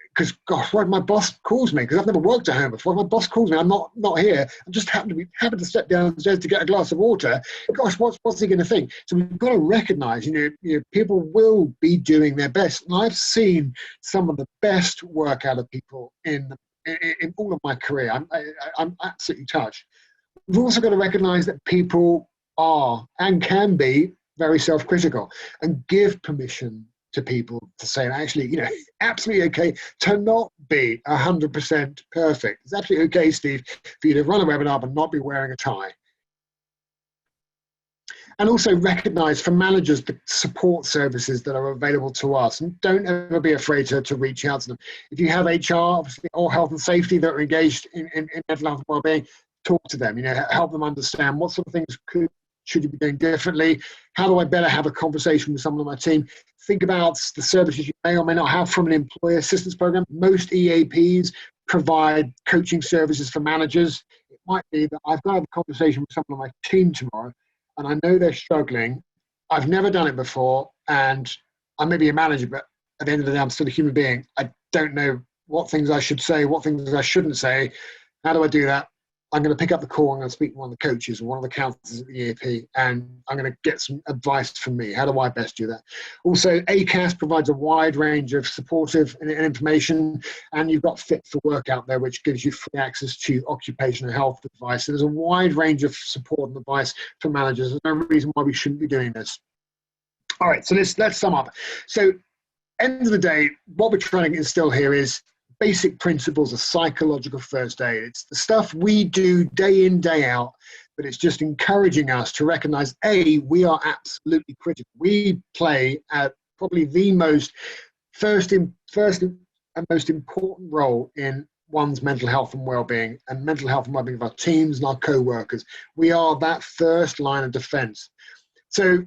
Because, gosh, what if my boss calls me? Because I've never worked at home before. If my boss calls me, I'm not here. I just happen to step downstairs to get a glass of water. Gosh, what's he going to think? So we've got to recognise, people will be doing their best. And I've seen some of the best work out of people in all of my career. I'm absolutely touched. We've also got to recognise that people are and can be very self-critical, and give permission to people to say, actually, absolutely okay to not be 100% perfect. It's absolutely okay, Steve, for you to run a webinar and not be wearing a tie. And also recognise for managers the support services that are available to us, and don't ever be afraid to reach out to them. If you have HR, obviously, or health and safety that are engaged in mental health and wellbeing, talk to them, help them understand what sort of things should you be doing differently? How do I better have a conversation with someone on my team? Think about the services you may or may not have from an employee assistance program. Most EAPs provide coaching services for managers. It might be that I've got to have a conversation with someone on my team tomorrow, and I know they're struggling. I've never done it before, and I may be a manager, but at the end of the day, I'm still a human being. I don't know what things I should say, what things I shouldn't say. How do I do that? I'm going to pick up the call. I'm going to speak to one of the coaches or one of the counselors at the EAP, and I'm going to get some advice from me. How do I best do that? Also, ACAS provides a wide range of supportive and information, and you've got Fit for Work out there, which gives you free access to occupational health advice. So there's a wide range of support and advice for managers. There's no reason why we shouldn't be doing this. All right, so let's sum up. So, end of the day, what we're trying to instill here is basic principles of psychological first aid. It's the stuff we do day in, day out, but it's just encouraging us to recognize, we are absolutely critical. We play probably the first and most important role in one's mental health and well-being, and mental health and well-being of our teams and our co-workers. We are that first line of defense. So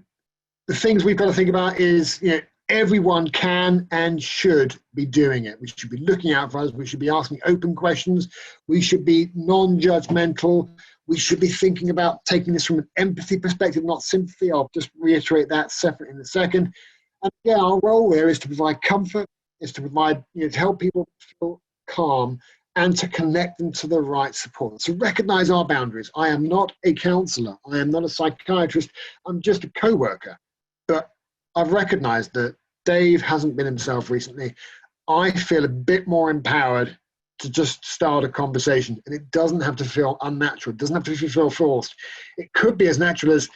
the things we've got to think about is, everyone can and should be doing it. We should be looking out for us. We should be asking open questions. We should be non-judgmental. We should be thinking about taking this from an empathy perspective, not sympathy. I'll just reiterate that separate in a second. And yeah, our role here is to provide comfort, is to provide, to help people feel calm and to connect them to the right support. So recognize our boundaries. I am not a counselor. I am not a psychiatrist. I'm just a co-worker. But I've recognized that Dave hasn't been himself recently. I feel a bit more empowered to just start a conversation, and it doesn't have to feel unnatural. It doesn't have to feel forced. It could be as natural as,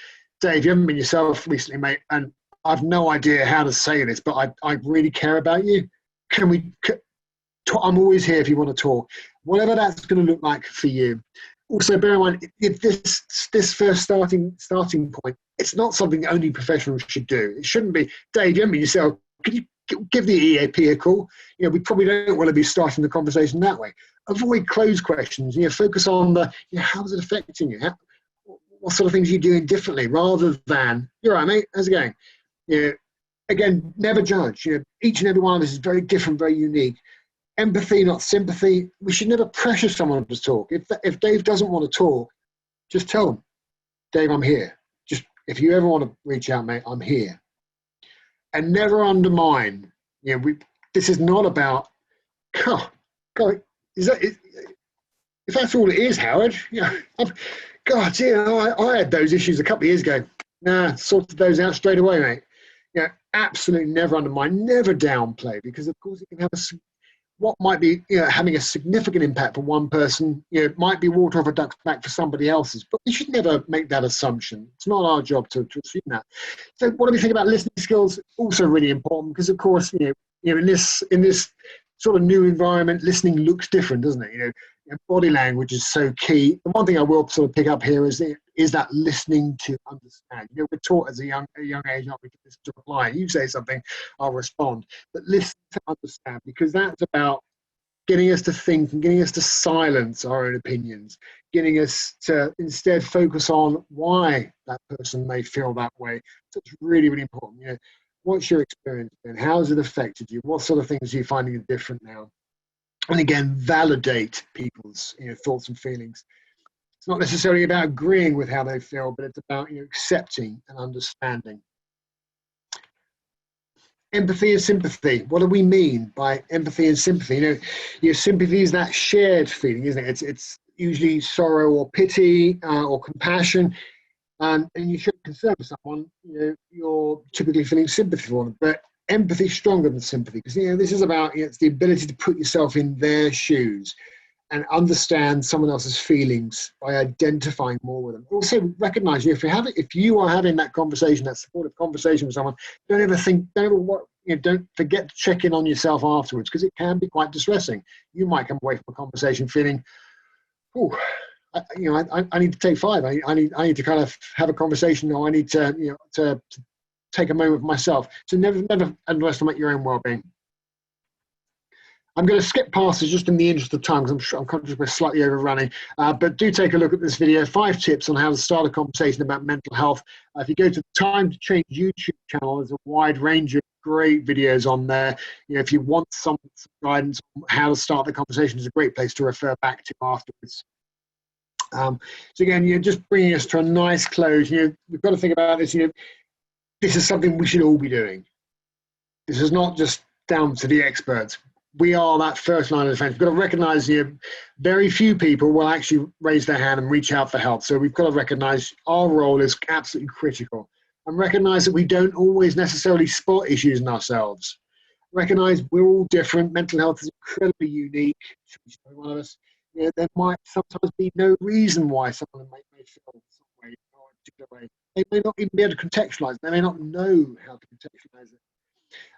Dave, you haven't been yourself recently, mate, and I've no idea how to say this, but I really care about you. I'm always here if you want to talk. Whatever that's going to look like for you. Also, bear in mind, if this first starting point, it's not something only professionals should do. It shouldn't be, Dave, you haven't been yourself, could you give the EAP a call? We probably don't want to be starting the conversation that way. Avoid closed questions. Focus on how's it affecting you? What sort of things are you doing differently, rather than, you're right, mate, how's it going? Again, never judge. Each and every one of us is very different, very unique. Empathy, not sympathy. We should never pressure someone to talk. If Dave doesn't want to talk, just tell him, Dave, I'm here. Just, if you ever want to reach out, mate, I'm here. And never undermine. This is not about, God, is that it? If that's all it is, Howard, God, I had those issues a couple of years ago. Nah, sorted those out straight away, mate. Absolutely never undermine, never downplay, because of course it can have what might be having a significant impact for one person, might be water off a duck's back for somebody else's. But we should never make that assumption. It's not our job to assume that. So what do we think about listening skills? Also really important, because of course, in this sort of new environment, listening looks different, doesn't it? Body language is so key. The one thing I will sort of pick up here is that listening to understand. We're taught as a young age, aren't we, to listen to reply. You say something, I'll respond. But listen to understand, because that's about getting us to think and getting us to silence our own opinions, getting us to instead focus on why that person may feel that way. So it's really, really important. What's your experience been? How has it affected you? What sort of things are you finding different now? And again, validate people's thoughts and feelings. It's not necessarily about agreeing with how they feel, but it's about accepting and understanding. Empathy and sympathy. What do we mean by empathy and sympathy? Sympathy is that shared feeling, isn't it? It's usually sorrow or pity or compassion, and you show concern for someone. You're typically feeling sympathy for them, but empathy is stronger than sympathy, because this is about it's the ability to put yourself in their shoes and understand someone else's feelings by identifying more with them. Also recognize if you are having that conversation, that supportive conversation with someone, don't forget to check in on yourself afterwards, because it can be quite distressing. You might come away from a conversation feeling, I need to take 5. I need to kind of have a conversation, or I need to take a moment for myself. So never underestimate your own well-being. I'm going to skip past this just in the interest of time, because I'm conscious we're slightly overrunning. But do take a look at this video. 5 tips on how to start a conversation about mental health. If you go to the Time to Change YouTube channel, there's a wide range of great videos on there. If you want some guidance on how to start the conversation, it's a great place to refer back to afterwards. So again, you're just bringing us to a nice close. We've got to think about this. This is something we should all be doing. This is not just down to the experts. We are that first line of defense. We've got to recognize very few people will actually raise their hand and reach out for help. So we've got to recognize our role is absolutely critical, and recognize that we don't always necessarily spot issues in ourselves. Recognize we're all different. Mental health is incredibly unique to each and every one of us. There might sometimes be no reason why someone may feel some way or a particular way. They may not even be able to contextualize it. They may not know how to contextualize it.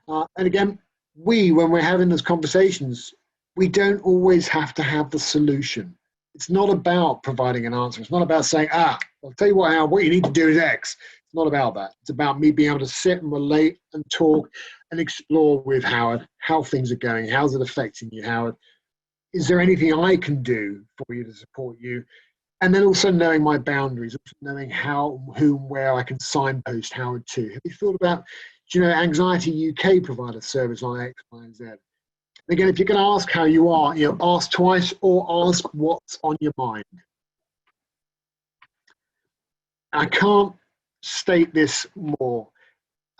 And again, when we're having those conversations, we don't always have to have the solution. It's not about providing an answer. It's not about saying, I'll tell you what you need to do is X. It's not about that. It's about me being able to sit and relate and talk and explore with Howard how things are going. How's it affecting you, Howard? Is there anything I can do for you to support you? And then also knowing my boundaries, knowing how, whom, where I can signpost Howard to. Have you thought about, Anxiety UK provide a service on X, Y, and Z? And again, if you're going to ask how you are, ask twice or ask what's on your mind. I can't state this more.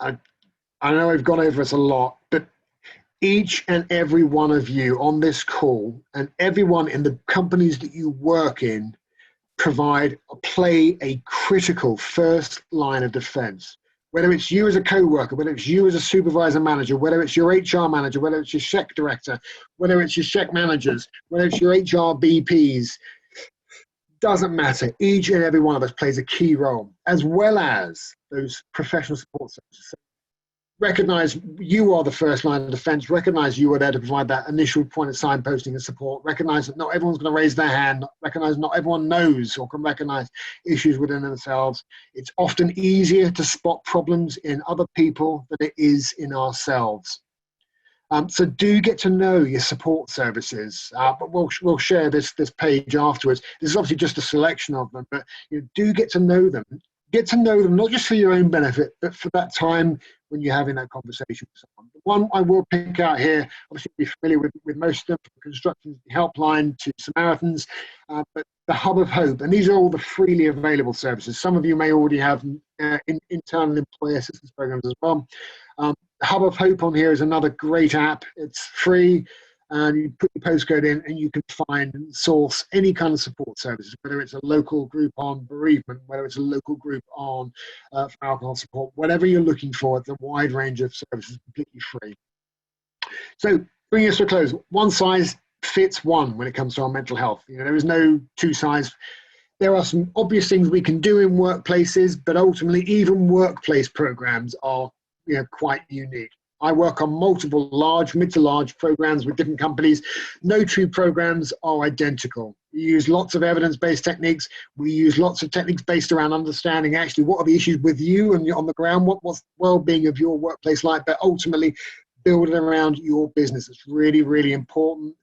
I know I've gone over this a lot, but each and every one of you on this call and everyone in the companies that you work in play a critical first line of defense. Whether it's you as a co-worker, whether it's you as a supervisor manager, whether it's your HR manager, whether it's your SHEC director, whether it's your SHEC managers, whether it's your HR BPs, doesn't matter. Each and every one of us plays a key role, as well as those professional support services. Recognize you are the first line of defense. Recognize you are there to provide that initial point of signposting and support. Recognize that not everyone's going to raise their hand. Recognize not everyone knows or can recognize issues within themselves. It's often easier to spot problems in other people than it is in ourselves. So do get to know your support services, but we'll share this page afterwards. This is obviously just a selection of them, but do get to know them. Get to know them, not just for your own benefit, but for that time when you're having that conversation with someone. The one I will pick out here, obviously you're familiar with most of them, from construction, the helpline to Samaritans, but the Hub of Hope, and these are all the freely available services. Some of you may already have internal employee assistance programs as well. The Hub of Hope on here is another great app. It's free. And you put your postcode in and you can find and source any kind of support services, whether it's a local group on bereavement, whether it's a local group on for alcohol support, whatever you're looking for, it's a wide range of services completely free. So Bringing us to a close, one size fits one when it comes to our mental health. There is no two size. There are some obvious things we can do in workplaces, but ultimately even workplace programs are quite unique. I work on multiple mid to large programs with different companies. No two programs are identical. We use lots of evidence-based techniques. We use lots of techniques based around understanding actually what are the issues with you and on the ground, what's the well-being of your workplace like, but ultimately build it around your business. It's really, really important.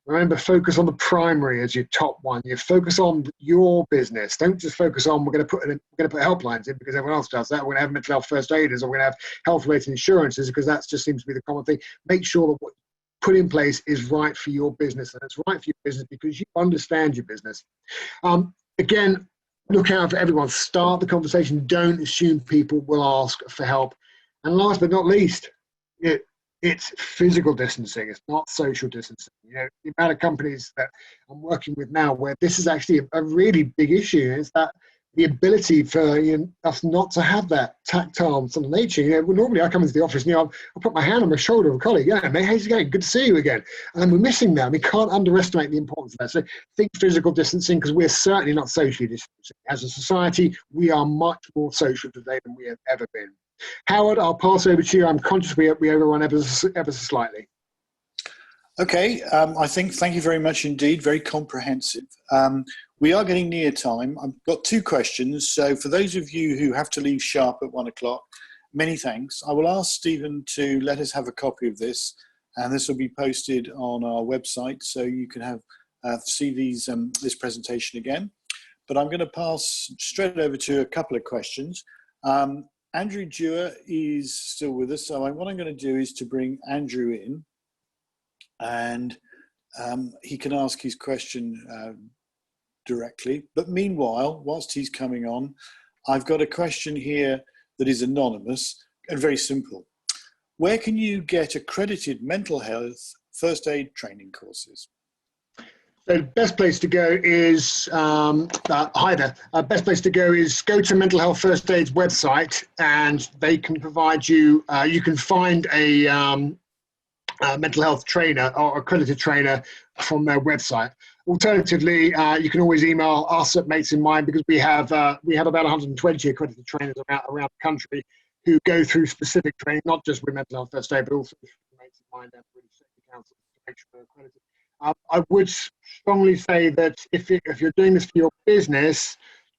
Remember, focus on the primary as your top one. You focus on your business. Don't just focus on we're going to put helplines in because everyone else does that. We're going to have mental health first aiders, or we're going to have health-related insurances because that just seems to be the common thing. Make sure that what you put in place is right for your business, and it's right for your business because you understand your business. Again, look out for everyone. Start the conversation. Don't assume people will ask for help. And last but not least, it's physical distancing. It's not social distancing. The amount of companies that I'm working with now where this is actually a really big issue is that the ability for us not to have that tactile sort of nature. Normally I come into the office and I'll put my hand on my shoulder of a colleague. Yeah, mate, how's it going? Good to see you again. And we're missing that. We can't underestimate the importance of that. So think physical distancing because we're certainly not socially distancing. As a society, we are much more social today than we have ever been. Howard, I'll pass over to you. I'm conscious we overrun ever so slightly. Okay, thank you very much indeed. Very comprehensive. We are getting near time. I've got two questions. So for those of you who have to leave sharp at 1 o'clock, many thanks. I will ask Stephen to let us have a copy of this, and this will be posted on our website so you can see this presentation again. But I'm going to pass straight over to a couple of questions. Andrew Dewar is still with us, so what I'm going to do is to bring Andrew in, and he can ask his question directly. But meanwhile, whilst he's coming on, I've got a question here that is anonymous and very simple. Where can you get accredited mental health first aid training courses? The best place to go is best place to go is go to Mental Health First Aid's website, and they can provide you. You can find a mental health trainer or accredited trainer from their website. Alternatively, you can always email us at Mates in Mind because we have about 120 accredited trainers around the country who go through specific training, not just with Mental Health First Aid, but also with Mates in Mind and British Safety Council to make sure they're accredited. I would strongly say that if you're doing this for your business,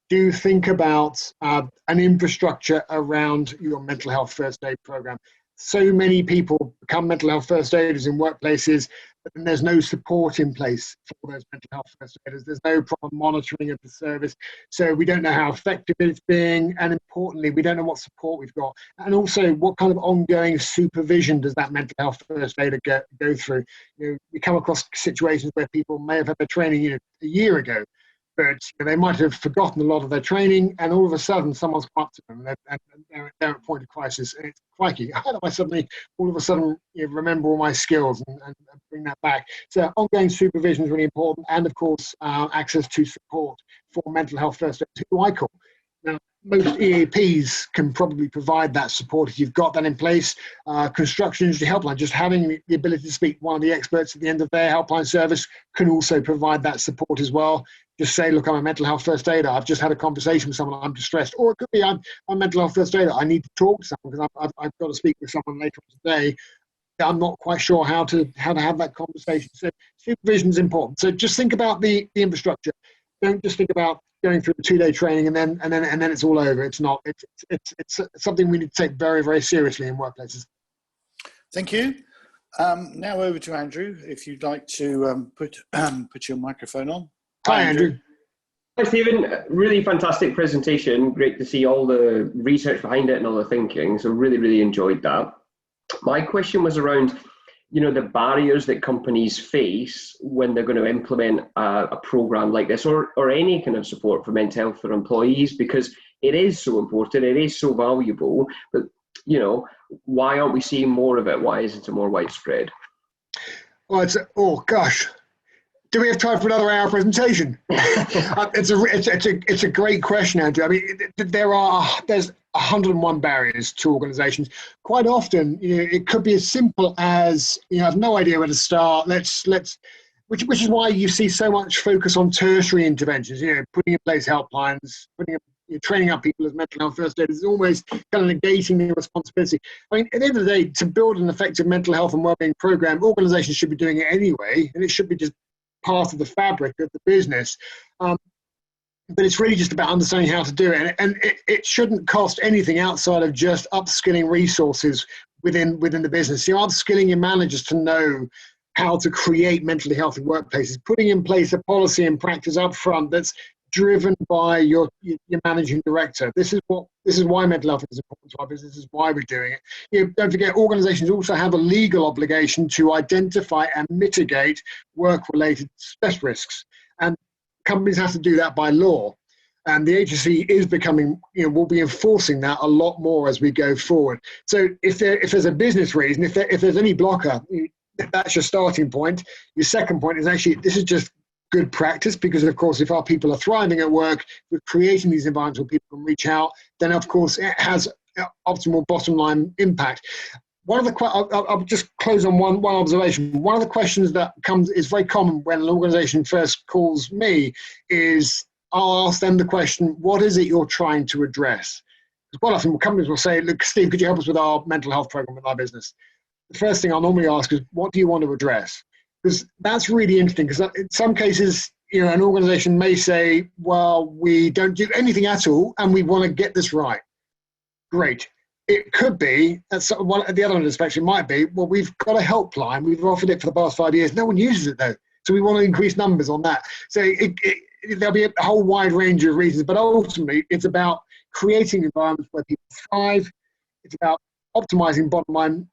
do think about an infrastructure around your mental health first aid program. So many people become mental health first aiders in workplaces, but then there's no support in place for those mental health first aiders. There's no proper monitoring of the service. So we don't know how effective it's being. And importantly, we don't know what support we've got. And also what kind of ongoing supervision does that mental health first aider go through? We come across situations where people may have had their training a year ago, but they might have forgotten a lot of their training, and all of a sudden someone's come up to them and they're at a point of crisis. And it's crikey, how do I suddenly all of a sudden remember all my skills and bring that back? So ongoing supervision is really important, and of course access to support for mental health first aid, who I call. Now, most EAPs can probably provide that support if you've got that in place. Construction Industry Helpline, just having the ability to speak to one of the experts at the end of their helpline service can also provide that support as well. Just say, look, I'm a mental health first aider. I've just had a conversation with someone. I'm distressed. Or it could be I'm a mental health first aider. I need to talk to someone because I've got to speak with someone later on today. I'm not quite sure how to have that conversation. So supervision is important. So just think about the infrastructure. Don't just think about going through a 2-day training and then it's all over. It's not. It's something we need to take very, very seriously in workplaces. Thank you. Now over to Andrew, if you'd like to put your microphone on. Hi, Andrew. Hi, Stephen. Really fantastic presentation. Great to see all the research behind it and all the thinking. So really, really enjoyed that. My question was around, the barriers that companies face when they're going to implement a program like this or any kind of support for mental health for employees, because it is so important, it is so valuable, but, why aren't we seeing more of it? Why isn't it more widespread? Well, gosh. Do we have time for another hour presentation? It's a great question, Andrew. I mean, there's 101 barriers to organizations. Quite often, it could be as simple as, I have no idea where to start. Which is why you see so much focus on tertiary interventions, putting in place helplines, training up people as mental health first aid is almost kind of negating the responsibility. I mean, at the end of the day, to build an effective mental health and wellbeing program, organizations should be doing it anyway, and it should be just part of the fabric of the business. But it's really just about understanding how to do it. And it shouldn't cost anything outside of just upskilling resources within the business. Upskilling your managers to know how to create mentally healthy workplaces, putting in place a policy and practice up front that's driven by your managing director. This is why mental health is important to our business. This is why we're doing it. Don't forget, organizations also have a legal obligation to identify and mitigate work-related stress risks. And companies have to do that by law. And the agency is becoming, will be enforcing that a lot more as we go forward. So if there's a business reason, if there's any blocker, that's your starting point. Your second point is actually, this is just good practice, because of course, if our people are thriving at work, we're creating these environments where people can reach out, then of course it has optimal bottom line impact. I'll just close on one observation. One of the questions that is very common when an organization first calls me is, I'll ask them the question, what is it you're trying to address? Because quite often companies will say, look, Steve, could you help us with our mental health program with our business? The first thing I'll normally ask is, what do you want to address? Because that's really interesting, because in some cases, an organization may say, well, we don't do anything at all, and we want to get this right. Great. It could be, at the other end of the spectrum might be, well, we've got a helpline, we've offered it for the past 5 years, no one uses it though, so we want to increase numbers on that. So there'll be a whole wide range of reasons, but ultimately it's about creating environments where people thrive. It's about optimizing bottom line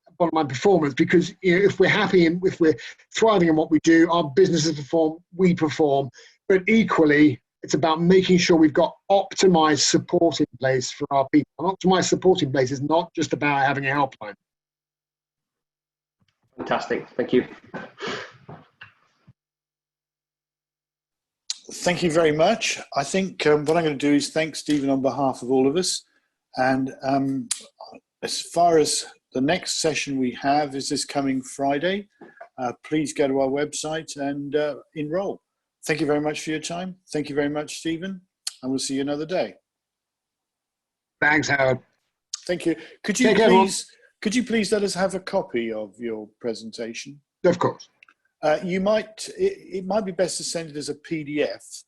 performance, because if we're happy and if we're thriving in what we do, our businesses perform, we perform. But equally, it's about making sure we've got optimized support in place for our people. And optimized support in place is not just about having a helpline. Fantastic, thank you. Thank you very much. I think what I'm going to do is thank Stephen on behalf of all of us. And as far as the next session we have is this coming Friday, please go to our website and enroll. Thank you very much for your time. Thank you very much, Stephen, and we'll see you another day. Thanks, Howard. Thank you. Could you please let us have a copy of your presentation? Of course. It might be best to send it as a PDF,